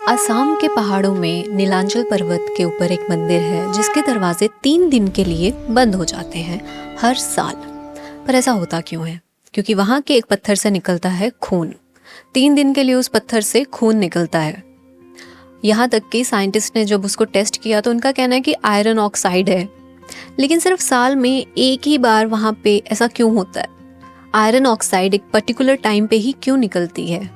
असम के पहाड़ों में नीलांचल पर्वत के ऊपर एक मंदिर है जिसके दरवाजे 3 दिन के लिए बंद हो जाते हैं हर साल। पर ऐसा होता क्यों है? क्योंकि वहाँ के एक पत्थर से निकलता है खून। 3 दिन के लिए उस पत्थर से खून निकलता है। यहाँ तक कि साइंटिस्ट ने जब उसको टेस्ट किया तो उनका कहना है कि आयरन ऑक्साइड है। लेकिन सिर्फ साल में एक ही बार वहाँ पे ऐसा क्यों होता है? आयरन ऑक्साइड एक पर्टिकुलर टाइम पे ही क्यों निकलती है?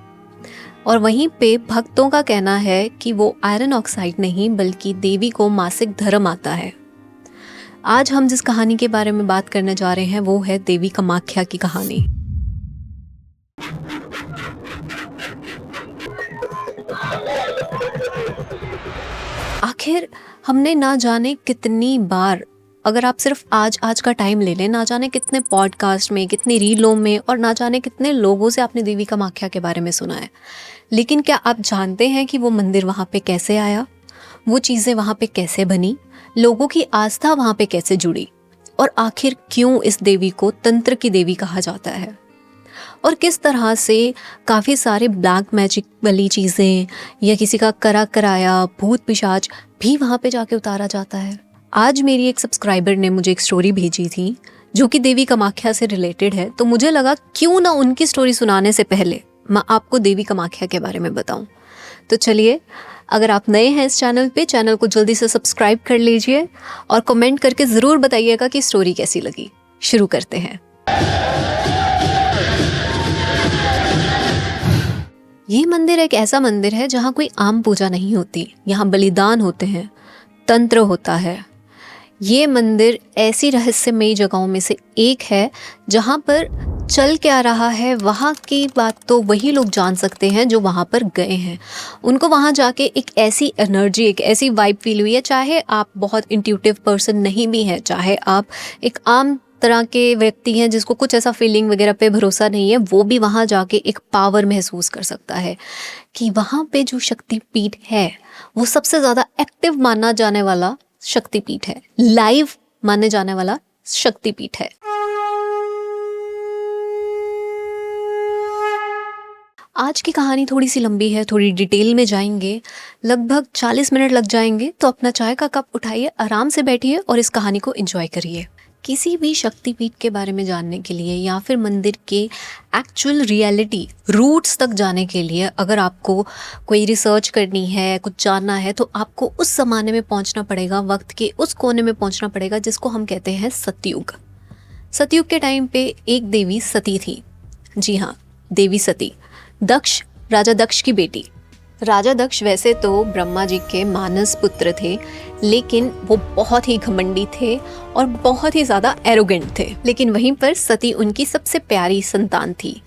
और वहीं पे भक्तों का कहना है कि वो आयरन ऑक्साइड नहीं बल्कि देवी को मासिक धर्म आता है। आज हम जिस कहानी के बारे में बात करने जा रहे हैं वो है देवी कामाख्या की कहानी। आखिर हमने ना जाने कितनी बार, अगर आप सिर्फ आज का टाइम ले लें, ना जाने कितने पॉडकास्ट में, कितनी रीलों में और ना जाने कितने लोगों से आपने देवी कामाख्या के बारे में सुना है। लेकिन क्या आप जानते हैं कि वो मंदिर वहाँ पे कैसे आया? वो चीज़ें वहाँ पे कैसे बनी? लोगों की आस्था वहाँ पे कैसे जुड़ी? और आखिर क्यों इस देवी को तंत्र की देवी कहा जाता है? और किस तरह से काफ़ी सारे ब्लैक मैजिक वाली चीज़ें या किसी का करा कराया भूत पिशाच भी वहाँ पे जाके उतारा जाता है। आज मेरी एक सब्सक्राइबर ने मुझे एक स्टोरी भेजी थी जो कि देवी कामाख्या से रिलेटेड है, तो मुझे लगा क्यों ना उनकी स्टोरी सुनाने से पहले मैं आपको देवी कामाख्या के बारे में बताऊं। तो चलिए, अगर आप नए हैं इस चैनल पे, चैनल को जल्दी से सब्सक्राइब कर लीजिए और कमेंट करके ज़रूर बताइएगा कि स्टोरी कैसी लगी। शुरू करते हैं। ये मंदिर एक ऐसा मंदिर है जहाँ कोई आम पूजा नहीं होती। यहाँ बलिदान होते हैं, तंत्र होता है। ये मंदिर ऐसी रहस्यमयी जगहों में से एक है जहाँ पर चल क्या रहा है वहाँ की बात तो वही लोग जान सकते हैं जो वहाँ पर गए हैं। उनको वहाँ जाके एक ऐसी एनर्जी, एक ऐसी वाइब फील हुई है। चाहे आप बहुत इंट्यूटिव पर्सन नहीं भी हैं, चाहे आप एक आम तरह के व्यक्ति हैं जिसको कुछ ऐसा फीलिंग वगैरह पे भरोसा नहीं है, वो भी वहाँ जाके एक पावर महसूस कर सकता है कि वहाँ पे जो शक्तिपीठ है वो सबसे ज़्यादा एक्टिव माना जाने वाला शक्तिपीठ है, लाइव माने जाने वाला शक्तिपीठ है। आज की कहानी थोड़ी सी लंबी है, थोड़ी डिटेल में जाएंगे, लगभग 40 मिनट लग जाएंगे। तो अपना चाय का कप उठाइए, आराम से बैठिए और इस कहानी को एंजॉय करिए। किसी भी शक्तिपीठ के बारे में जानने के लिए या फिर मंदिर के एक्चुअल रियलिटी रूट्स तक जाने के लिए अगर आपको कोई रिसर्च करनी है, कुछ जानना है, तो आपको उस ज़माने में पहुंचना पड़ेगा, वक्त के उस कोने में पहुंचना पड़ेगा जिसको हम कहते हैं सतयुग। सतयुग के टाइम पे एक देवी सती थी। जी हाँ, देवी सती, दक्ष, राजा दक्ष की बेटी। राजा दक्ष वैसे तो ब्रह्मा जी के मानस पुत्र थे, लेकिन वो बहुत ही घमंडी थे और बहुत ही ज़्यादा एरोगेंट थे। लेकिन वहीं पर सती उनकी सबसे प्यारी संतान थी।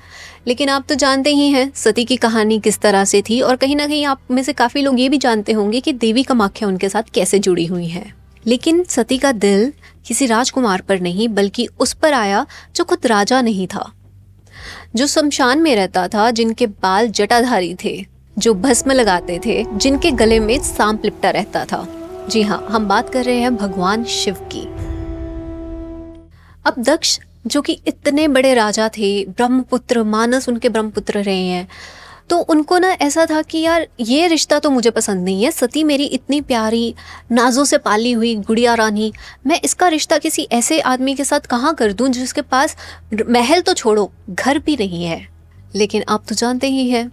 लेकिन आप तो जानते ही हैं सती की कहानी किस तरह से थी, और कहीं ना कहीं आप में से काफ़ी लोग ये भी जानते होंगे कि देवी कामाख्या उनके साथ कैसे जुड़ी हुई है। लेकिन सती का दिल किसी राजकुमार पर नहीं बल्कि उस पर आया जो खुद राजा नहीं था, जो शमशान में रहता था, जिनके बाल जटाधारी थे, जो भस्म लगाते थे, जिनके गले में सांप लिपटा रहता था। जी हाँ, हम बात कर रहे हैं भगवान शिव की। अब दक्ष जो कि इतने बड़े राजा थे, ब्रह्मपुत्र, मानस उनके ब्रह्मपुत्र रहे हैं, तो उनको ना ऐसा था कि यार ये रिश्ता तो मुझे पसंद नहीं है। सती मेरी इतनी प्यारी नाजों से पाली हुई गुड़िया रानी, मैं इसका रिश्ता किसी ऐसे आदमी के साथ कहाँ कर दूं जिसके पास महल तो छोड़ो घर भी नहीं है। लेकिन आप तो जानते ही हैं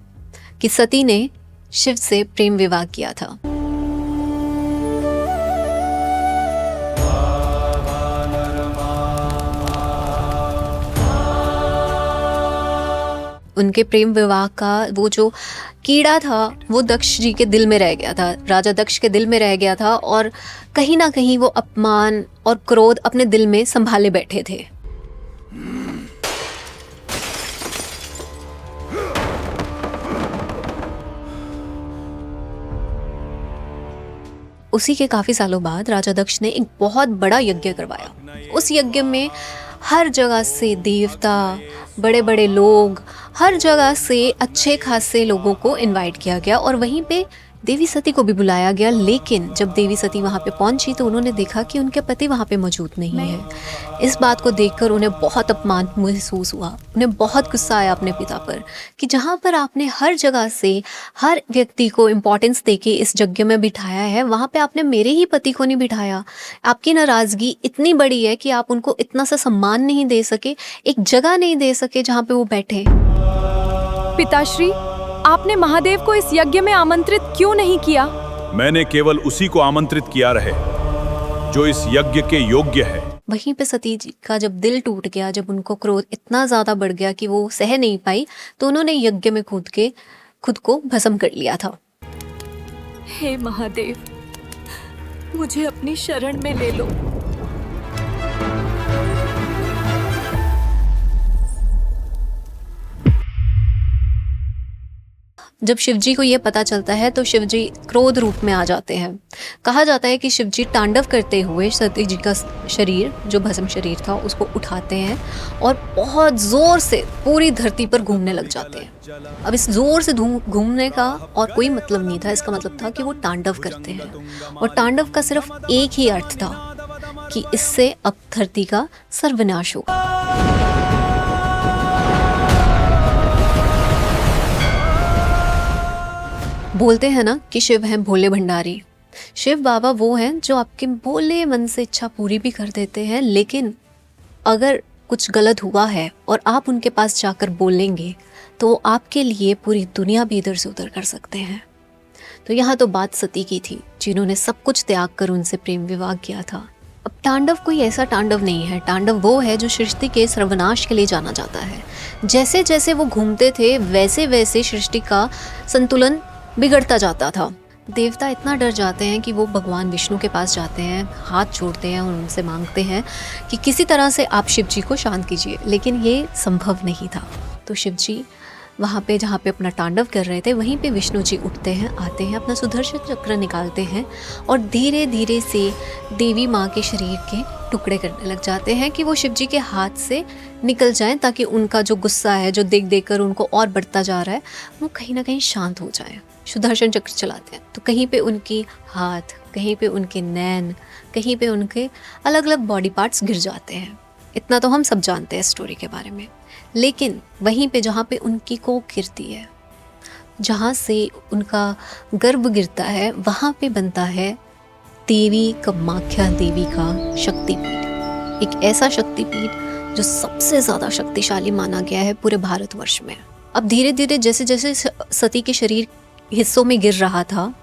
कि सती ने शिव से प्रेम विवाह किया था। उनके प्रेम विवाह का वो जो कीड़ा था वो दक्ष जी के दिल में रह गया था, राजा दक्ष के दिल में रह गया था, और कहीं ना कहीं वो अपमान और क्रोध अपने दिल में संभाले बैठे थे। उसी के काफ़ी सालों बाद राजा दक्ष ने एक बहुत बड़ा यज्ञ करवाया। उस यज्ञ में हर जगह से देवता, बड़े बड़े लोग, हर जगह से अच्छे खासे लोगों को इनवाइट किया गया और वहीं पे देवी सती को भी बुलाया गया। लेकिन जब देवी सती वहाँ पे पहुंची तो उन्होंने देखा कि उनके पति वहाँ पे मौजूद नहीं है। इस बात को देखकर उन्हें बहुत अपमान महसूस हुआ, उन्हें बहुत गुस्सा आया अपने पिता पर कि जहाँ पर आपने हर जगह से हर व्यक्ति को इम्पोर्टेंस देके इस यज्ञ में बिठाया है, वहाँ पे आपने मेरे ही पति को नहीं बिठाया। आपकी नाराज़गी इतनी बड़ी है कि आप उनको इतना सा सम्मान नहीं दे सके, एक जगह नहीं दे सके जहाँ पे वो बैठे। पिताश्री, आपने महादेव को इस यज्ञ में आमंत्रित क्यों नहीं किया? मैंने केवल उसी को आमंत्रित किया रहे जो इस यज्ञ के योग्य है। वहीं पे सती जी का जब दिल टूट गया, जब उनको क्रोध इतना ज्यादा बढ़ गया कि वो सह नहीं पाई, तो उन्होंने यज्ञ में खुद को भस्म कर लिया था। हे महादेव, मुझे अपनी शरण में ले लो। जब शिवजी को ये पता चलता है तो शिवजी क्रोध रूप में आ जाते हैं। कहा जाता है कि शिवजी तांडव करते हुए सती जी का शरीर, जो भस्म शरीर था, उसको उठाते हैं और बहुत ज़ोर से पूरी धरती पर घूमने लग जाते हैं। अब इस ज़ोर से घूमने का और कोई मतलब नहीं था, इसका मतलब था कि वो तांडव करते हैं। और तांडव का सिर्फ एक ही अर्थ था कि इससे अब धरती का सर्वनाश होगा। बोलते हैं ना कि शिव हैं भोले भंडारी। शिव बाबा वो हैं जो आपके भोले मन से इच्छा पूरी भी कर देते हैं, लेकिन अगर कुछ गलत हुआ है और आप उनके पास जाकर बोलेंगे तो आपके लिए पूरी दुनिया भी इधर से उधर कर सकते हैं। तो यहाँ तो बात सती की थी, जिन्होंने सब कुछ त्याग कर उनसे प्रेम विवाह किया था। अब तांडव कोई ऐसा तांडव नहीं है, तांडव वो है जो सृष्टि के सर्वनाश के लिए जाना जाता है। जैसे जैसे वो घूमते थे वैसे वैसे सृष्टि का संतुलन बिगड़ता जाता था। देवता इतना डर जाते हैं कि वो भगवान विष्णु के पास जाते हैं, हाथ जोड़ते हैं और उनसे मांगते हैं कि किसी तरह से आप शिव जी को शांत कीजिए, लेकिन ये संभव नहीं था। तो शिव जी वहाँ पे जहाँ पे अपना तांडव कर रहे थे, वहीं पे विष्णु जी उठते हैं, आते हैं, अपना सुदर्शन चक्र निकालते हैं और धीरे धीरे से देवी माँ के शरीर के टुकड़े करने लग जाते हैं कि वो शिव जी के हाथ से निकल जाएं, ताकि उनका जो गुस्सा है, जो देख देख कर उनको और बढ़ता जा रहा है, वो कहीं ना कहीं शांत हो जाए। सुदर्शन चक्र चलाते हैं तो कहीं पे उनकी हाथ, कहीं पे उनके नैन, कहीं पे उनके अलग अलग बॉडी पार्ट्स गिर जाते हैं। इतना तो हम सब जानते हैं स्टोरी के बारे में। लेकिन वहीं पे जहाँ पे उनकी कोख गिरती है, जहाँ से उनका गर्भ गिरता है, वहाँ पे बनता है देवी कामाख्या देवी का शक्तिपीठ। एक ऐसा शक्तिपीठ जो सबसे ज़्यादा शक्तिशाली माना गया है पूरे भारतवर्ष में। अब धीरे धीरे जैसे जैसे सती के शरीर हिस्सों में गिर रहा था,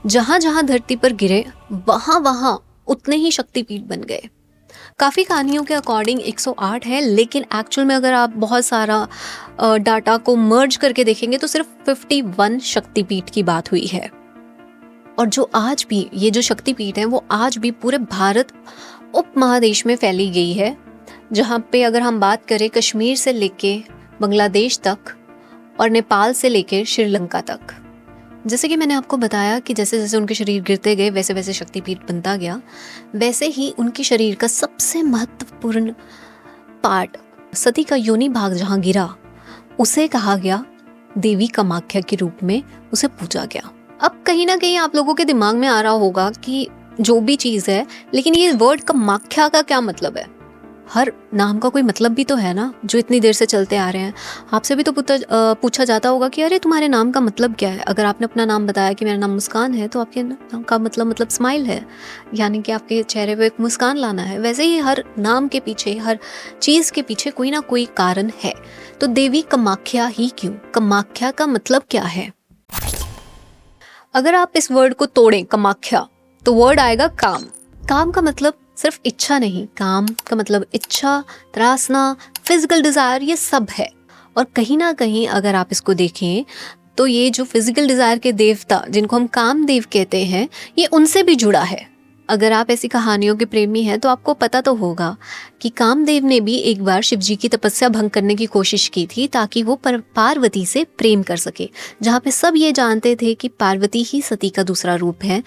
जहाँ जहाँ धरती पर गिरे वहाँ वहाँ उतने ही शक्तिपीठ बन गए। काफ़ी कहानियों के अकॉर्डिंग 108 है, लेकिन एक्चुअल में अगर आप बहुत सारा डाटा को मर्ज करके देखेंगे तो सिर्फ 51 शक्तिपीठ की बात हुई है। और जो आज भी ये जो शक्तिपीठ है वो आज भी पूरे भारत उपमहादेश में फैली गई है, जहाँ पे अगर हम बात करें कश्मीर से लेके बांग्लादेश तक और नेपाल से लेके श्रीलंका तक। जैसे कि मैंने आपको बताया कि जैसे जैसे उनके शरीर गिरते गए वैसे वैसे शक्तिपीठ बनता गया, वैसे ही उनके शरीर का सबसे महत्वपूर्ण पार्ट, सती का योनि भाग जहाँ गिरा, उसे कहा गया देवी कामाख्या के रूप में उसे पूजा गया। अब कहीं ना कहीं आप लोगों के दिमाग में आ रहा होगा कि जो भी चीज़ है, लेकिन ये वर्ड कामाख्या का क्या मतलब है? हर नाम का कोई मतलब भी तो है ना, जो इतनी देर से चलते आ रहे हैं। आपसे भी तो पूछा जाता होगा कि अरे तुम्हारे नाम का मतलब क्या है? अगर आपने अपना नाम बताया कि मेरा नाम मुस्कान है, तो आपके नाम का मतलब स्माइल है, यानी कि आपके चेहरे पे एक मुस्कान लाना है। वैसे ही हर नाम के पीछे, हर चीज़ के पीछे कोई ना कोई कारण है। तो देवी कामाख्या ही क्यों? कामाख्या का मतलब क्या है? अगर आप इस वर्ड को तोड़ें, कामाख्या, तो वर्ड आएगा काम। काम का मतलब सिर्फ इच्छा नहीं, काम का मतलब इच्छा, त्रासना, फिजिकल डिज़ायर, ये सब है। और कहीं ना कहीं अगर आप इसको देखें तो ये जो फिजिकल डिज़ायर के देवता, जिनको हम कामदेव कहते हैं, ये उनसे भी जुड़ा है। अगर आप ऐसी कहानियों के प्रेमी हैं तो आपको पता तो होगा कि कामदेव ने भी एक बार शिवजी की तपस्या भंग करने की कोशिश की थी, ताकि वो पार्वती से प्रेम कर सके। जहाँ पे सब ये जानते थे कि पार्वती ही सती का दूसरा रूप है,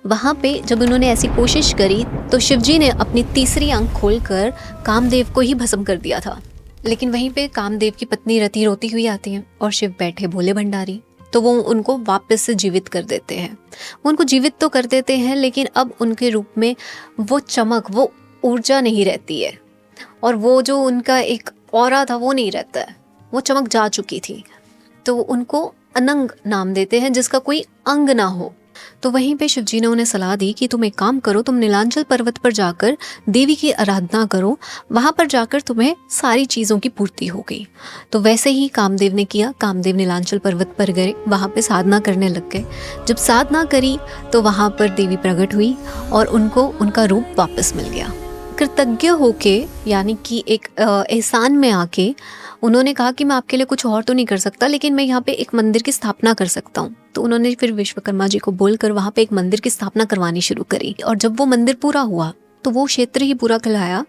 वहाँ पे जब उन्होंने ऐसी कोशिश करी तो शिवजी ने अपनी तीसरी आंख खोलकर कामदेव को ही भस्म कर दिया था। लेकिन वहीं पे कामदेव की पत्नी रति रोती हुई आती है और शिव बैठे भोले भंडारी, तो वो उनको वापस से जीवित कर देते हैं। वो उनको जीवित तो कर देते हैं, लेकिन अब उनके रूप में वो चमक, वो ऊर्जा नहीं रहती है, और वो जो उनका एक ऑरा था वो नहीं रहता है, वो चमक जा चुकी थी। तो उनको अनंग नाम देते हैं, जिसका कोई अंग ना हो। तो वहीं पे शिवजी ने उन्हें सलाह दी कि तुम एक काम करो, तुम नीलांचल पर्वत पर जाकर देवी की आराधना करो, वहां पर जाकर तुम्हें सारी चीज़ों की पूर्ति हो गई। तो वैसे ही कामदेव ने किया। कामदेव नीलांचल पर्वत पर गए, वहां पे साधना करने लग गए। जब साधना करी तो वहां पर देवी प्रकट हुई और उनको उनका रूप वापस मिल गया। कृतज्ञ होके, यानी कि एक एहसान में आके उन्होंने कहा कि मैं आपके लिए कुछ और तो नहीं कर सकता, लेकिन मैं यहाँ पे एक मंदिर की स्थापना कर सकता हूँ। तो उन्होंने फिर विश्वकर्मा जी को बोलकर वहाँ पे एक मंदिर की स्थापना करवानी शुरू करी। और जब वो मंदिर पूरा हुआ तो वो क्षेत्र ही पूरा कहलाया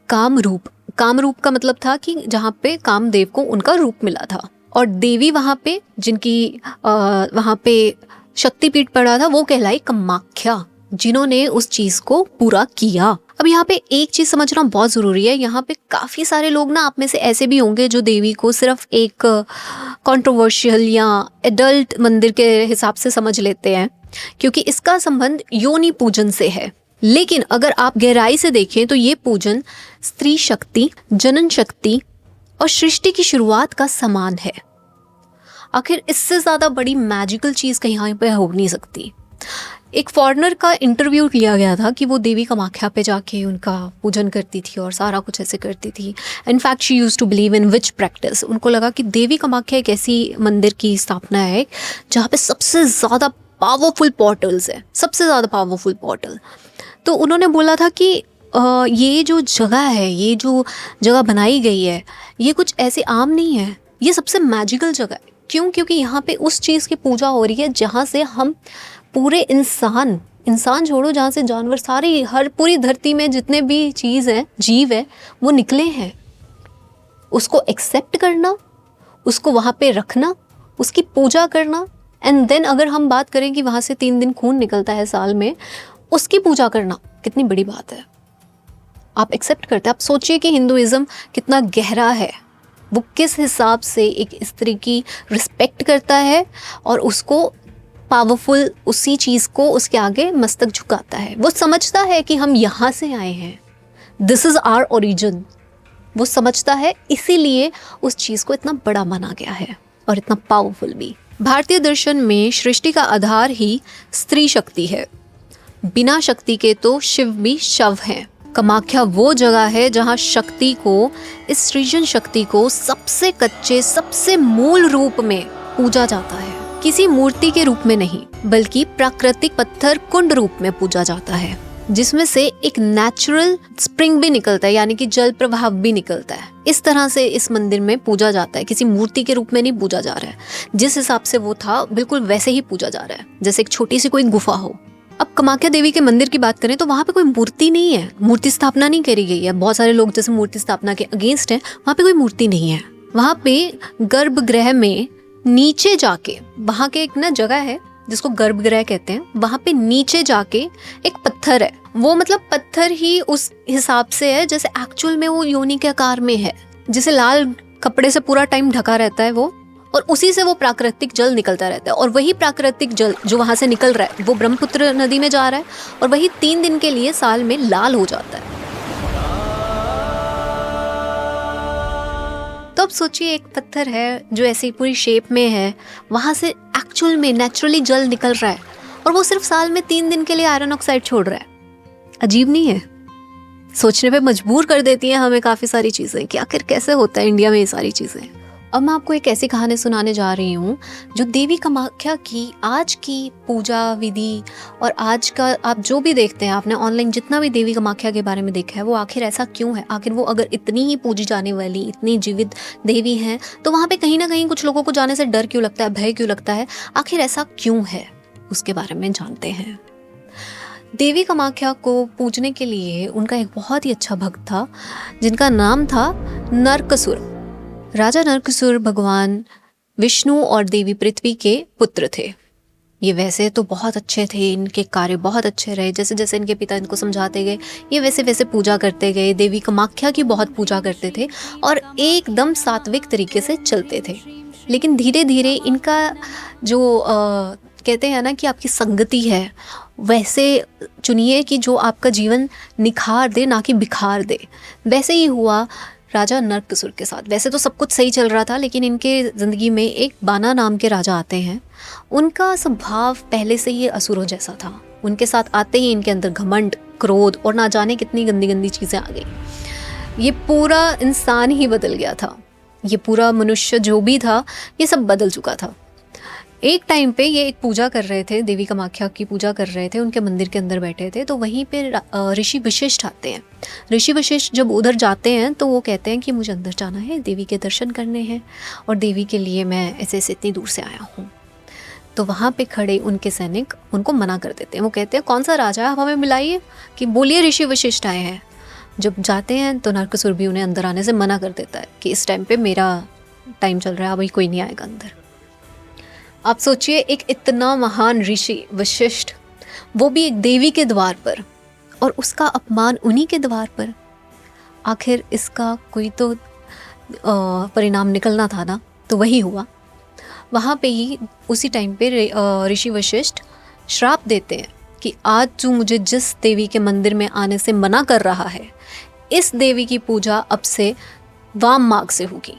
कामरूप। कामरूप का मतलब था कि जहाँ पे कामदेव को उनका रूप मिला था। और देवी वहाँ पे, जिनकी वहाँ पे शक्तिपीठ पड़ा था, वो कहलाई कामाख्या, जिन्होंने उस चीज को पूरा किया। अब यहाँ पे एक चीज समझना बहुत जरूरी है। यहाँ पे काफी सारे लोग ना, आप में से ऐसे भी होंगे जो देवी को सिर्फ एक कंट्रोवर्शियल या एडल्ट मंदिर के हिसाब से समझ लेते हैं, क्योंकि इसका संबंध योनि पूजन से है। लेकिन अगर आप गहराई से देखें तो ये पूजन स्त्री शक्ति, जनन शक्ति और सृष्टि की शुरुआत का समान है। आखिर इससे ज्यादा बड़ी मैजिकल चीज कहीं पे हो नहीं सकती। एक फॉरेनर का इंटरव्यू लिया गया था कि वो देवी कामाख्या पे जाके उनका पूजन करती थी और सारा कुछ ऐसे करती थी। In fact she used to believe in witch practice. उनको लगा कि देवी कामाख्या एक ऐसी मंदिर की स्थापना है जहाँ पे सबसे ज़्यादा पावरफुल पोर्टल्स है, सबसे ज़्यादा पावरफुल पोर्टल। तो उन्होंने बोला था कि ये जो जगह है, ये जो जगह बनाई गई है, ये कुछ ऐसे आम नहीं है, ये सबसे मैजिकल जगह है। क्यों? क्योंकि यहाँ पे उस चीज़ की पूजा हो रही है जहाँ से हम पूरे इंसान छोड़ो, जहाँ से जानवर, सारी हर पूरी धरती में जितने भी चीज़ है, जीव है, वो निकले हैं। उसको एक्सेप्ट करना, उसको वहाँ पे रखना, उसकी पूजा करना, एंड देन अगर हम बात करें कि वहाँ से 3 दिन खून निकलता है साल में, उसकी पूजा करना कितनी बड़ी बात है। आप एक्सेप्ट करते हैं। आप सोचिए कि हिंदुइज्म कितना गहरा है, वो किस हिसाब से एक स्त्री की रिस्पेक्ट करता है और उसको पावरफुल, उसी चीज़ को उसके आगे मस्तक झुकाता है। वो समझता है कि हम यहाँ से आए हैं, दिस इज़ आवर ओरिजिन। वो समझता है, इसीलिए उस चीज़ को इतना बड़ा माना गया है और इतना पावरफुल भी। भारतीय दर्शन में सृष्टि का आधार ही स्त्री शक्ति है। बिना शक्ति के तो शिव भी शव हैं। कामाख्या वो जगह है जहाँ शक्ति को, इस सृजन शक्ति को सबसे कच्चे, सबसे मूल रूप में पूजा जाता है। किसी मूर्ति के रूप में नहीं, बल्कि प्राकृतिक पत्थर कुंड रूप में पूजा जाता है, जिसमें से एक नेचुरल स्प्रिंग भी निकलता है, यानी कि जल प्रवाह भी निकलता है। इस तरह से इस मंदिर में पूजा जाता है। किसी मूर्ति के रूप में नहीं पूजा जा रहा है। जिस हिसाब से वो था बिल्कुल वैसे ही पूजा जा रहा है, जैसे एक छोटी सी कोई गुफा हो। अब कामाख्या देवी के मंदिर की बात करें तो वहाँ पे कोई मूर्ति नहीं है, मूर्ति स्थापना नहीं करी गई है। बहुत सारे लोग जैसे मूर्ति स्थापना के अगेंस्ट हैं, वहाँ पे कोई मूर्ति नहीं है। वहाँ पे गर्भगृह में नीचे जाके, वहाँ के एक ना जगह है जिसको गर्भगृह कहते हैं, वहाँ पे नीचे जाके एक पत्थर है। वो मतलब पत्थर ही उस हिसाब से है जैसे एक्चुअल में वो योनि के आकार में है, जिसे लाल कपड़े से पूरा टाइम ढका रहता है वो, और उसी से वो प्राकृतिक जल निकलता रहता है। और वही प्राकृतिक जल जो वहाँ से निकल रहा है वो ब्रह्मपुत्र नदी में जा रहा है, और वही 3 दिन के लिए साल में लाल हो जाता है। तो अब सोचिए, एक पत्थर है जो ऐसी पूरी शेप में है, वहाँ से एक्चुअल में नेचुरली जल निकल रहा है, और वो सिर्फ साल में 3 दिन के लिए आयरन ऑक्साइड छोड़ रहा है। अजीब नहीं है? सोचने पे मजबूर कर देती हैं हमें काफ़ी सारी चीज़ें कि आखिर कैसे होता है इंडिया में ये सारी चीज़ें। अब मैं आपको एक ऐसी कहानी सुनाने जा रही हूँ जो देवी कामाख्या की आज की पूजा विधि और आज का आप जो भी देखते हैं, आपने ऑनलाइन जितना भी देवी कामाख्या के बारे में देखा है, वो आखिर ऐसा क्यों है? आखिर वो अगर इतनी ही पूजी जाने वाली, इतनी जीवित देवी हैं, तो वहाँ पे कहीं ना कहीं कुछ लोगों को जाने से डर क्यों लगता है, भय क्यों लगता है? आखिर ऐसा क्यों है, उसके बारे में जानते हैं। देवी कामाख्या को पूजने के लिए उनका एक बहुत ही अच्छा भक्त था जिनका नाम था नरकासुर। राजा नरकासुर भगवान विष्णु और देवी पृथ्वी के पुत्र थे। ये वैसे तो बहुत अच्छे थे, इनके कार्य बहुत अच्छे रहे, जैसे जैसे इनके पिता इनको समझाते गए ये वैसे वैसे पूजा करते गए, देवी कामाख्या की बहुत पूजा करते थे और एकदम सात्विक तरीके से चलते थे। लेकिन धीरे धीरे इनका जो कहते हैं ना कि आपकी संगति है वैसे चुनिए कि जो आपका जीवन निखार दे ना कि बिखार दे। वैसे ही हुआ राजा नरकासुर के साथ। वैसे तो सब कुछ सही चल रहा था, लेकिन इनके ज़िंदगी में एक बाना नाम के राजा आते हैं। उनका स्वभाव पहले से ही असुरों जैसा था। उनके साथ आते ही इनके अंदर घमंड, क्रोध और ना जाने कितनी गंदी गंदी चीज़ें आ गई। ये पूरा इंसान ही बदल गया था, ये पूरा मनुष्य जो भी था ये सब बदल चुका था। एक टाइम पे ये एक पूजा कर रहे थे, देवी कामाख्या की पूजा कर रहे थे, उनके मंदिर के अंदर बैठे थे। तो वहीं पे ऋषि वशिष्ठ आते हैं। ऋषि वशिष्ठ जब उधर जाते हैं तो वो कहते हैं कि मुझे अंदर जाना है, देवी के दर्शन करने हैं और देवी के लिए मैं ऐसे ऐसे इतनी दूर से आया हूँ। तो वहाँ पे खड़े उनके सैनिक उनको मना कर देते हैं। वो कहते हैं कौन सा राजा है, आप हमें मिलाइए, कि बोलिए ऋषि वशिष्ठ आए हैं। जब जाते हैं तो नरकासुर भी उन्हें अंदर आने से मना कर देता है कि इस टाइम पे मेरा टाइम चल रहा है, अभी कोई नहीं आएगा अंदर। आप सोचिए, एक इतना महान ऋषि वशिष्ठ, वो भी एक देवी के द्वार पर, और उसका अपमान उन्हीं के द्वार पर। आखिर इसका कोई तो परिणाम निकलना था ना, तो वही हुआ। वहाँ पे ही उसी टाइम पे ऋषि वशिष्ठ श्राप देते हैं कि आज तू मुझे जिस देवी के मंदिर में आने से मना कर रहा है, इस देवी की पूजा अब से वाम मार्ग से होगी।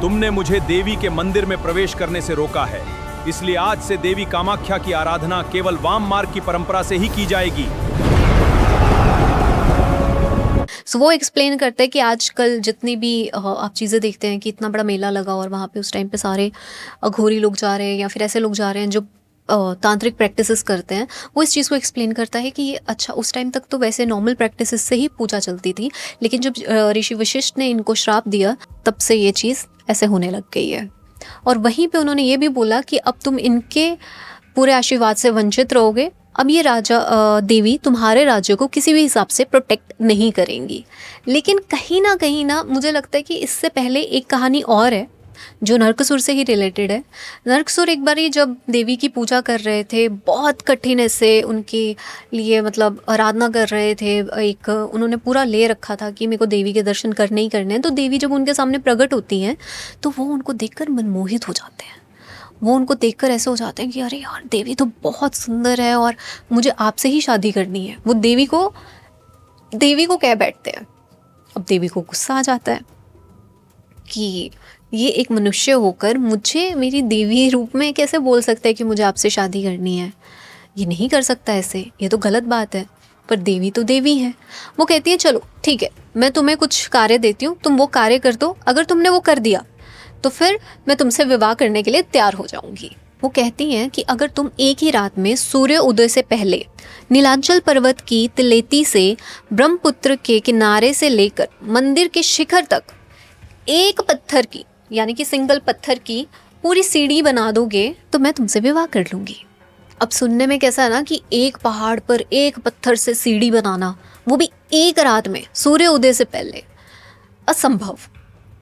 तुमने मुझे देवी के मंदिर में प्रवेश करने से रोका है, इसलिए आज से देवी कामाख्या की आराधना केवल वाम मार्ग की परंपरा से ही की जाएगी। सो वो एक्सप्लेन करते हैं कि आजकल जितनी भी आप चीज़ें देखते हैं कि इतना बड़ा मेला लगा और वहाँ पे उस टाइम पे सारे अघोरी लोग जा रहे हैं या फिर ऐसे लोग जा रहे हैं जो तांत्रिक प्रैक्टिसेस करते हैं। वो इस चीज़ को एक्सप्लेन करता है कि अच्छा, उस टाइम तक तो वैसे नॉर्मल प्रैक्टिसेस से ही पूजा चलती थी, लेकिन जब ऋषि वशिष्ठ ने इनको श्राप दिया तब से ये चीज़ ऐसे होने लग गई है। और वहीं पे उन्होंने ये भी बोला कि अब तुम इनके पूरे आशीर्वाद से वंचित रहोगे। अब ये राजा देवी तुम्हारे राज्य को किसी भी हिसाब से प्रोटेक्ट नहीं करेंगी। लेकिन कहीं ना मुझे लगता है कि इससे पहले एक कहानी और है जो नरकासुर से ही रिलेटेड है। नरकासुर एक बार जब देवी की पूजा कर रहे थे, बहुत कठिन से उनके लिए मतलब आराधना कर रहे थे, एक उन्होंने पूरा ले रखा था कि मेरे को देवी के दर्शन करने ही करने हैं। तो देवी जब उनके सामने प्रकट होती हैं तो वो उनको देखकर मनमोहित हो जाते हैं। वो उनको देखकर ऐसे हो जाते हैं कि अरे यार, देवी तो बहुत सुंदर है और मुझे आपसे ही शादी करनी है। वो देवी को कह बैठते हैं। अब देवी को गुस्सा आ जाता है कि ये एक मनुष्य होकर मुझे मेरी देवी रूप में कैसे बोल सकता है कि मुझे आपसे शादी करनी है। ये नहीं कर सकता ऐसे, ये तो गलत बात है। पर देवी तो देवी है। वो कहती है चलो ठीक है, मैं तुम्हें कुछ कार्य देती हूँ, तुम वो कार्य कर दो। अगर तुमने वो कर दिया तो फिर मैं तुमसे विवाह करने के लिए तैयार हो जाऊंगी। वो कहती हैं कि अगर तुम एक ही रात में सूर्य उदय से पहले नीलांचल पर्वत की तिलेती से ब्रह्मपुत्र के किनारे से लेकर मंदिर के शिखर तक एक पत्थर की, यानी कि सिंगल पत्थर की पूरी सीढ़ी बना दोगे तो मैं तुमसे विवाह कर लूँगी। अब सुनने में कैसा है ना कि एक पहाड़ पर एक पत्थर से सीढ़ी बनाना, वो भी एक रात में सूर्य उदय से पहले, असंभव।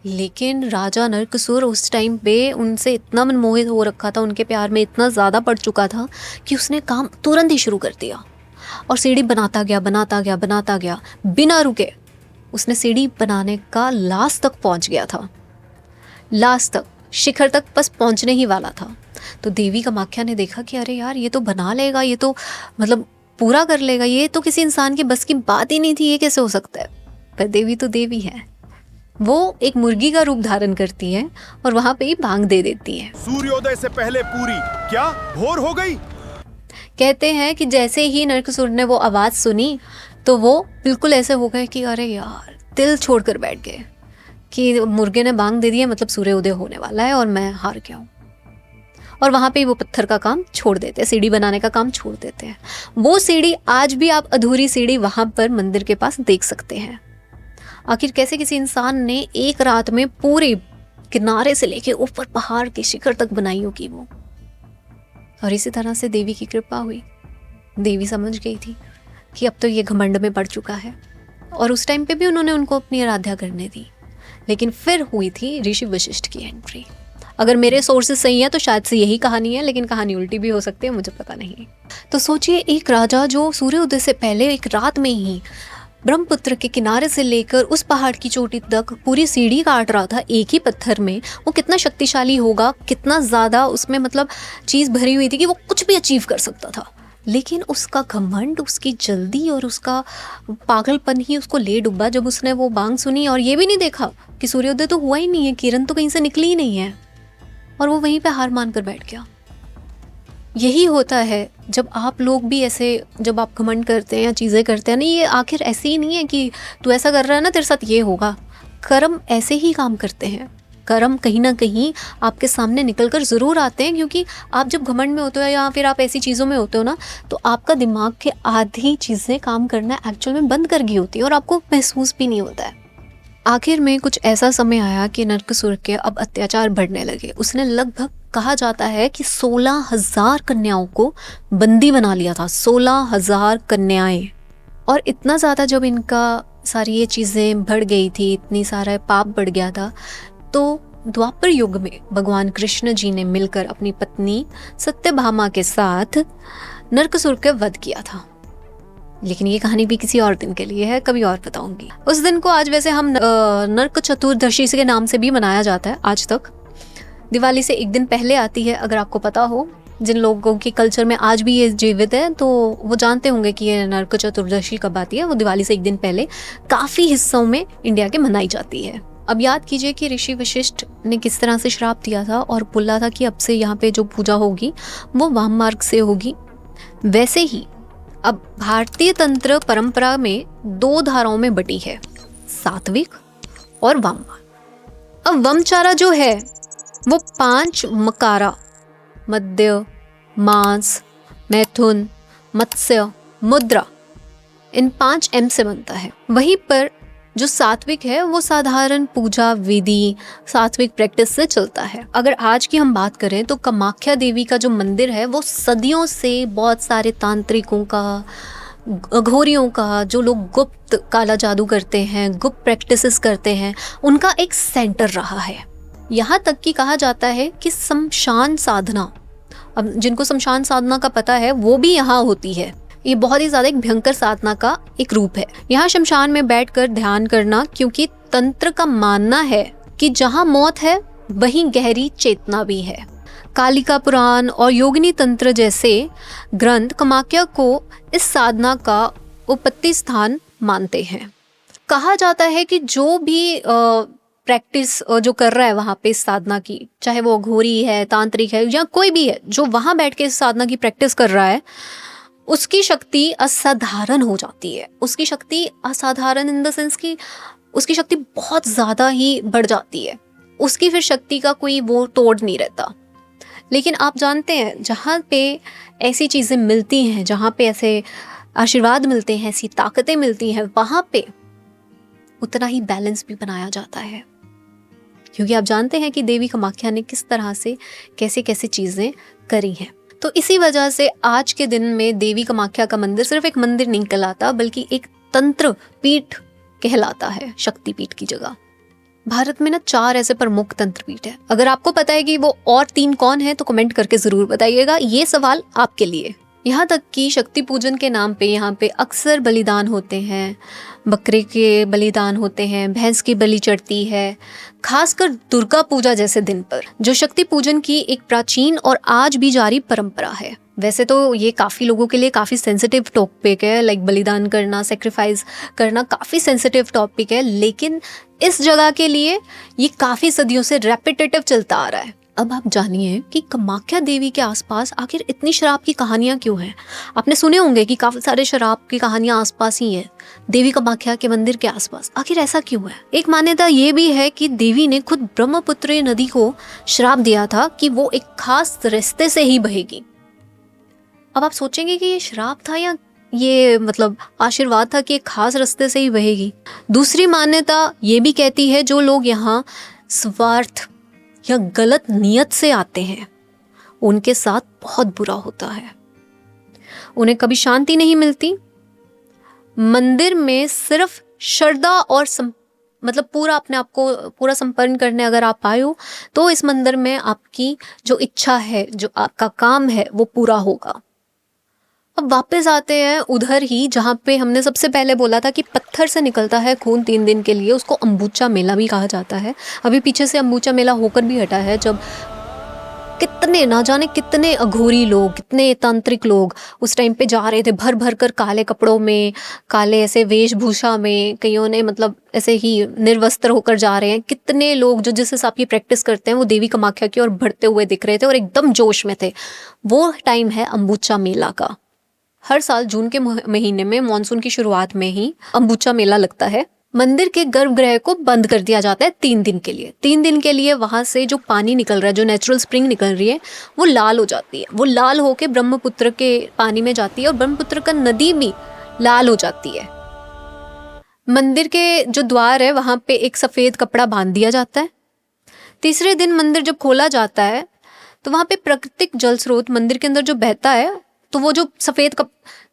लेकिन राजा नरकासुर उस टाइम पे उनसे इतना मनमोहित हो रखा था, उनके प्यार में इतना ज़्यादा पड़ चुका था कि उसने काम तुरंत ही शुरू कर दिया और सीढ़ी बनाता गया बिना रुके। उसने सीढ़ी बनाने का लास्ट तक पहुंच गया था, लास्ट तक, शिखर तक बस पहुंचने ही वाला था। तो देवी कामाख्या ने देखा कि अरे यार, ये तो बना लेगा, ये तो मतलब पूरा कर लेगा, ये तो किसी इंसान की बस की बात ही नहीं थी, ये कैसे हो सकता है। पर देवी तो देवी है। वो एक मुर्गी का रूप धारण करती है और वहां पे ही भांग दे देती है। सूर्योदय से पहले पूरी क्या भोर हो गई। कहते हैं कि जैसे ही नरकासुर ने वो आवाज सुनी तो वो बिल्कुल ऐसे हो गए कि अरे यार, दिल छोड़कर बैठ गए कि मुर्गे ने भांग दे दिया, मतलब सूर्योदय होने वाला है और मैं हार गया हूँ। और वहाँ पे वो पत्थर का काम छोड़ देते हैं, सीढ़ी बनाने का काम छोड़ देते हैं। वो सीढ़ी आज भी आप अधूरी सीढ़ी वहाँ पर मंदिर के पास देख सकते हैं। आखिर कैसे किसी इंसान ने एक रात में पूरे किनारे से लेके ऊपर पहाड़ के शिखर तक बनाई होगी वो। और इसी तरह से देवी की कृपा हुई। देवी समझ गई थी कि अब तो ये घमंड में पड़ चुका है, और उस टाइम पे भी उन्होंने उनको अपनी आराध्या करने दी। लेकिन फिर हुई थी ऋषि वशिष्ठ की एंट्री। अगर मेरे सोर्सेज सही हैं तो शायद से यही कहानी है, लेकिन कहानी उल्टी भी हो सकती है, मुझे पता नहीं। तो सोचिए, एक राजा जो सूर्योदय से पहले एक रात में ही ब्रह्मपुत्र के किनारे से लेकर उस पहाड़ की चोटी तक पूरी सीढ़ी काट रहा था एक ही पत्थर में, वो कितना शक्तिशाली होगा, कितना ज़्यादा उसमें मतलब चीज़ भरी हुई थी कि वो कुछ भी अचीव कर सकता था। लेकिन उसका घमंड, उसकी जल्दी और उसका पागलपन ही उसको ले डूबा जब उसने वो बांग सुनी और ये भी नहीं देखा कि सूर्योदय तो हुआ ही नहीं है, किरण तो कहीं से निकली ही नहीं है, और वो वहीं पे हार मान कर बैठ गया। यही होता है जब आप लोग भी ऐसे, जब आप घमंड करते हैं या चीज़ें करते हैं ना, ये आखिर ऐसे ही नहीं है कि तू ऐसा कर रहा है ना तेरे साथ ये होगा। कर्म ऐसे ही काम करते हैं, कर्म कहीं ना कहीं आपके सामने निकल कर ज़रूर आते हैं, क्योंकि आप जब घमंड में होते हो या फिर आप ऐसी चीज़ों में होते हो ना, तो आपका दिमाग के आधी चीज़ें काम करना एक्चुअल में बंद कर गई होती है और आपको महसूस भी नहीं होता है। आखिर में कुछ ऐसा समय आया कि नरकासुर के अब अत्याचार बढ़ने लगे। उसने लगभग, कहा जाता है कि 16,000 कन्याओं को बंदी बना लिया था, 16,000 कन्याएं। और इतना ज़्यादा जब इनका सारी ये चीज़ें बढ़ गई थी, इतनी सारा पाप बढ़ गया था, तो द्वापर युग में भगवान कृष्ण जी ने मिलकर अपनी पत्नी सत्यभामा के साथ नरकासुर का वध किया था। लेकिन ये कहानी भी किसी और दिन के लिए है, कभी और बताऊंगी। उस दिन को आज वैसे हम नरक चतुर्दशी के नाम से भी मनाया जाता है आज तक। दिवाली से एक दिन पहले आती है, अगर आपको पता हो। जिन लोगों के कल्चर में आज भी ये जीवित है तो वो जानते होंगे कि ये नरक चतुर्दशी कब आती है। वो दिवाली से एक दिन पहले काफ़ी हिस्सों में इंडिया के मनाई जाती है। अब याद कीजिए कि ऋषि वशिष्ठ ने किस तरह से श्राप दिया था और बोला था कि अब से यहाँ पे जो पूजा होगी वो वाम मार्ग से होगी। वैसे ही अब भारतीय तंत्र परंपरा में 2 धाराओं में बटी है, सात्विक और वाममार्ग। अब वमचारा जो है वो 5 मकारा, मद्य, मांस, मैथुन, मत्स्य, मुद्रा, इन 5 एम से बनता है। वहीं पर जो सात्विक है वो साधारण पूजा विधि, सात्विक प्रैक्टिस से चलता है। अगर आज की हम बात करें तो कामाख्या देवी का जो मंदिर है वो सदियों से बहुत सारे तांत्रिकों का, अघोरियों का, जो लोग गुप्त काला जादू करते हैं, गुप्त प्रैक्टिसेस करते हैं, उनका एक सेंटर रहा है। यहाँ तक कि कहा जाता है कि शमशान साधना, अब जिनको शमशान साधना का पता है वो भी यहाँ होती है। ये बहुत ही ज़्यादा एक भयंकर साधना का एक रूप है। यहाँ शमशान में बैठकर ध्यान करना, क्योंकि तंत्र का मानना है कि जहाँ मौत है वहीं गहरी चेतना भी है। कालिका पुराण और योगिनी तंत्र जैसे ग्रंथ कामाख्या को इस साधना का उत्पत्ति स्थान मानते हैं। कहा जाता है कि जो भी प्रैक्टिस जो कर रहा है वहाँ पे इस साधना की, चाहे वो घोरी है, तांत्रिक है या कोई भी है, जो वहाँ बैठ के इस साधना की प्रैक्टिस कर रहा है, उसकी शक्ति असाधारण हो जाती है। उसकी शक्ति असाधारण इन द सेंस कि उसकी शक्ति बहुत ज़्यादा ही बढ़ जाती है। उसकी फिर शक्ति का कोई वो तोड़ नहीं रहता। लेकिन आप जानते हैं, जहाँ पे ऐसी चीज़ें मिलती हैं, जहाँ पे ऐसे आशीर्वाद मिलते हैं, ऐसी ताकतें मिलती हैं, वहाँ पे उतना ही बैलेंस भी बनाया जाता है। क्योंकि आप जानते हैं कि देवी कामाख्या ने किस तरह से कैसे कैसे चीज़ें करी हैं। तो इसी वजह से आज के दिन में देवी कामाख्या का मंदिर सिर्फ एक मंदिर नहीं कहलाता, बल्कि एक तंत्र पीठ कहलाता है, शक्ति पीठ की जगह। भारत में ना 4 ऐसे प्रमुख तंत्र पीठ है। अगर आपको पता है कि वो और 3 कौन है तो कमेंट करके ज़रूर बताइएगा। ये सवाल आपके लिए। यहाँ तक कि शक्ति पूजन के नाम पे यहाँ पे अक्सर बलिदान होते हैं, बकरे के बलिदान होते हैं, भैंस की बलि चढ़ती है, खासकर दुर्गा पूजा जैसे दिन पर, जो शक्ति पूजन की एक प्राचीन और आज भी जारी परंपरा है। वैसे तो ये काफ़ी लोगों के लिए काफ़ी सेंसिटिव टॉपिक है, लाइक बलिदान करना, सेक्रीफाइस करना काफ़ी सेंसिटिव टॉपिक है, लेकिन इस जगह के लिए ये काफ़ी सदियों से रेपिटेटिव चलता आ रहा है। अब आप जानिए कि कामाख्या देवी के आसपास आखिर इतनी शराब की कहानियां क्यों हैं। आपने सुने होंगे कि काफ़ी सारे शराब की कहानियां आसपास ही हैं देवी कामाख्या के मंदिर के आसपास। आखिर ऐसा क्यों है? एक मान्यता ये भी है कि देवी ने खुद ब्रह्मपुत्र नदी को श्राप दिया था कि वो एक खास रास्ते से ही बहेगी। अब आप सोचेंगे कि ये श्राप था या ये मतलब आशीर्वाद था कि एक खास रास्ते से ही बहेगी। दूसरी मान्यता ये भी कहती है जो लोग यहाँ स्वार्थ या गलत नियत से आते हैं उनके साथ बहुत बुरा होता है, उन्हें कभी शांति नहीं मिलती। मंदिर में सिर्फ श्रद्धा और मतलब पूरा अपने आप को पूरा संपन्न करने अगर आप आए हो तो इस मंदिर में आपकी जो इच्छा है, जो आपका काम है, वो पूरा होगा। अब वापस आते हैं उधर ही जहाँ पे हमने सबसे पहले बोला था कि पत्थर से निकलता है खून 3 दिन के लिए, उसको अम्बुचा मेला भी कहा जाता है। अभी पीछे से अम्बुचा मेला होकर भी हटा है, जब कितने ना जाने कितने अघोरी लोग, कितने तांत्रिक लोग उस टाइम पे जा रहे थे भर भर कर काले कपड़ों में, काले ऐसे वेशभूषा में, कईयों ने मतलब ऐसे ही निर्वस्त्र होकर जा रहे हैं। कितने लोग जो जिस हिसाब की प्रैक्टिस करते हैं वो देवी कामाख्या की ओर बढ़ते हुए दिख रहे थे और एकदम जोश में थे। वो टाइम है अम्बुचा मेला का। हर साल जून के महीने में मॉनसून की शुरुआत में ही अम्बुचा मेला लगता है। मंदिर के गर्भगृह को बंद कर दिया जाता है 3 दिन के लिए। 3 दिन के लिए वहां से जो पानी निकल रहा है, जो नेचुरल स्प्रिंग निकल रही है, वो लाल हो जाती है। वो लाल होके ब्रह्मपुत्र के पानी में जाती है और ब्रह्मपुत्र का नदी भी लाल हो जाती है। मंदिर के जो द्वार है वहां पे एक सफेद कपड़ा बांध दिया जाता है। तीसरे दिन मंदिर जब खोला जाता है तो वहां पे प्राकृतिक जल स्रोत मंदिर के अंदर जो बहता है, तो वो जो सफेद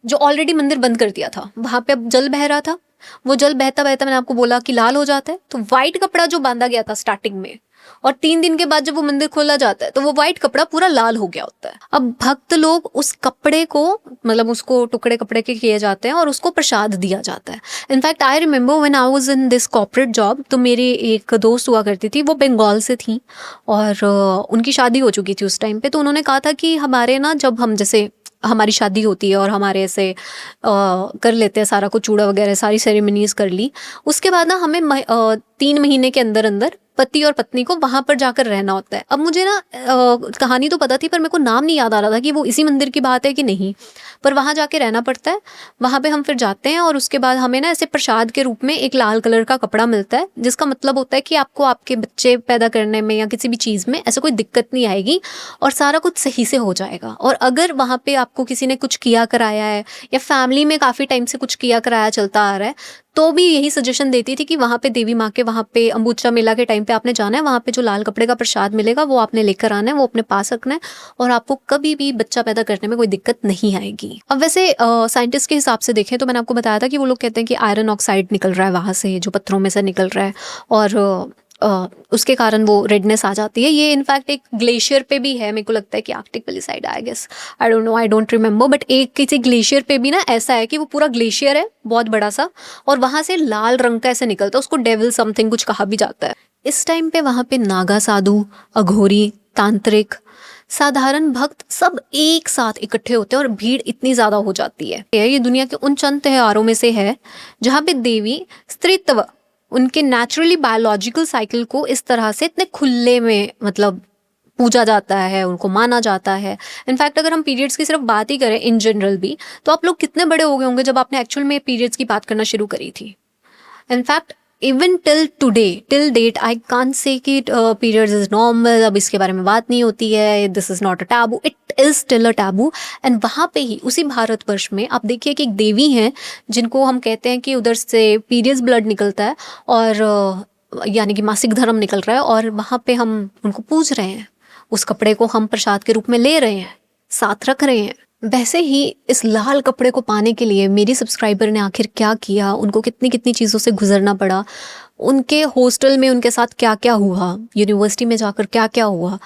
जो ऑलरेडी मंदिर बंद कर दिया था वहां पे अब जल बह रहा था, वो जल बहता बहता मैंने आपको बोला कि लाल हो जाता है। तो व्हाइट कपड़ा जो बांधा गया था स्टार्टिंग में, और 3 दिन के बाद जब वो मंदिर खोला जाता है तो वो व्हाइट कपड़ा पूरा लाल हो गया होता है। अब भक्त लोग उस कपड़े को, मतलब उसको टुकड़े कपड़े के किए जाते हैं और उसको प्रसाद दिया जाता है। In fact I remember when I was in this corporate job, तो मेरी एक दोस्त हुआ करती थी, वो बंगाल से थी और उनकी शादी हो चुकी थी उस टाइम पे। तो उन्होंने कहा था कि हमारे ना, जब हम जैसे हमारी शादी होती है और हमारे ऐसे कर लेते हैं सारा कुछ, चूड़ा वगैरह सारी सेरेमनीज कर ली, उसके बाद ना हमें 3 महीने के अंदर अंदर पति और पत्नी को वहां पर जाकर रहना होता है। अब मुझे ना कहानी तो पता थी पर मेरे को नाम नहीं याद आ रहा था कि वो इसी मंदिर की बात है कि नहीं, पर वहां जाके रहना पड़ता है। वहां पे हम फिर जाते हैं और उसके बाद हमें ना ऐसे प्रसाद के रूप में एक लाल कलर का कपड़ा मिलता है, जिसका मतलब होता है कि आपको आपके बच्चे पैदा करने में या किसी भी चीज में ऐसा कोई दिक्कत नहीं आएगी और सारा कुछ सही से हो जाएगा। और अगर वहां पे आपको किसी ने कुछ किया कराया है या फैमिली में काफी टाइम से कुछ किया कराया चलता आ रहा है, तो भी यही सजेशन देती थी कि वहां पे देवी माँ के, वहां पे अम्बुचा मेला के टाइम पे आपने जाना है, वहां पे जो लाल कपड़े का प्रसाद मिलेगा वो आपने लेकर आना है, वो अपने पास रखना है और आपको कभी भी बच्चा पैदा करने में कोई दिक्कत नहीं आएगी। अब वैसे साइंटिस्ट के हिसाब से देखें तो मैंने आपको बताया था कि वो लोग कहते हैं कि आयरन ऑक्साइड निकल रहा है वहां से, जो पत्थरों में से निकल रहा है, और उसके कारण वो रेडनेस आ जाती है। ये इनफैक्ट एक ग्लेशियर पे भी है, मेरे को लगता है कि आर्कटिक वाली side, I guess, I don't know, I don't remember, but एक किसी ग्लेशियर पे भी ना ऐसा है कि वो पूरा ग्लेशियर है बहुत बड़ा सा और वहां से लाल रंग का ऐसे निकलता है, उसको डेविल समथिंग कुछ कहा भी जाता है। इस टाइम पे वहां पे नागा साधु, अघोरी, तांत्रिक, साधारण भक्त सब एक साथ इकट्ठे होते हैं और भीड़ इतनी ज्यादा हो जाती है। ये दुनिया के उन चंद त्योहारों में से है जहाँ पे देवी स्त्रीत्व, उनके नेचुरली बायोलॉजिकल साइकिल को इस तरह से इतने खुले में मतलब पूजा जाता है, उनको माना जाता है। इनफैक्ट अगर हम पीरियड्स की सिर्फ बात ही करें इन जनरल भी, तो आप लोग कितने बड़े हो गए होंगे जब आपने एक्चुअल में पीरियड्स की बात करना शुरू करी थी। In fact even till date I can't say कि पीरियड्स इज नॉर्मल, अब इसके बारे में बात नहीं होती है, this is not a taboo, it is still a taboo. And वहाँ पे ही उसी भारतवर्ष में आप देखिए कि एक देवी हैं जिनको हम कहते हैं कि उधर से पीरियड्स ब्लड निकलता है और यानी कि मासिक धर्म निकल रहा है, और वहाँ पे हम उनको पूज रहे हैं, उस कपड़े को हम प्रसाद के रूप में ले रहे हैं, साथ रख रहे हैं। वैसे ही इस लाल कपड़े को पाने के लिए मेरी सब्सक्राइबर ने आखिर क्या किया, उनको कितनी कितनी चीज़ों से गुजरना पड़ा, उनके हॉस्टल में उनके साथ क्या क्या हुआ, यूनिवर्सिटी में जाकर क्या क्या हुआ,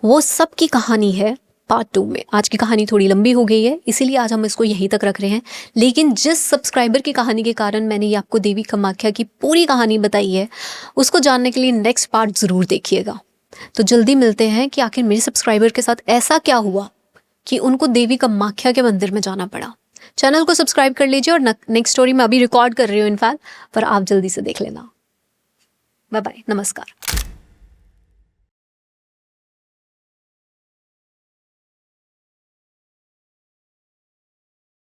वो सब की कहानी है पार्ट 2 में। आज की कहानी थोड़ी लंबी हो गई है, इसीलिए आज हम इसको यहीं तक रख रहे हैं। लेकिन जिस सब्सक्राइबर की कहानी के कारण मैंने ये आपको देवी कामाख्या की पूरी कहानी बताई है, उसको जानने के लिए नेक्स्ट पार्ट ज़रूर देखिएगा। तो जल्दी मिलते हैं कि आखिर मेरे सब्सक्राइबर के साथ ऐसा क्या हुआ कि उनको देवी कामाख्या के मंदिर में जाना पड़ा। चैनल को सब्सक्राइब कर लीजिए और नेक्स्ट स्टोरी मैं अभी रिकॉर्ड कर रही हूँ इनफैक्ट, पर आप जल्दी से देख लेना। बाय बाय, नमस्कार।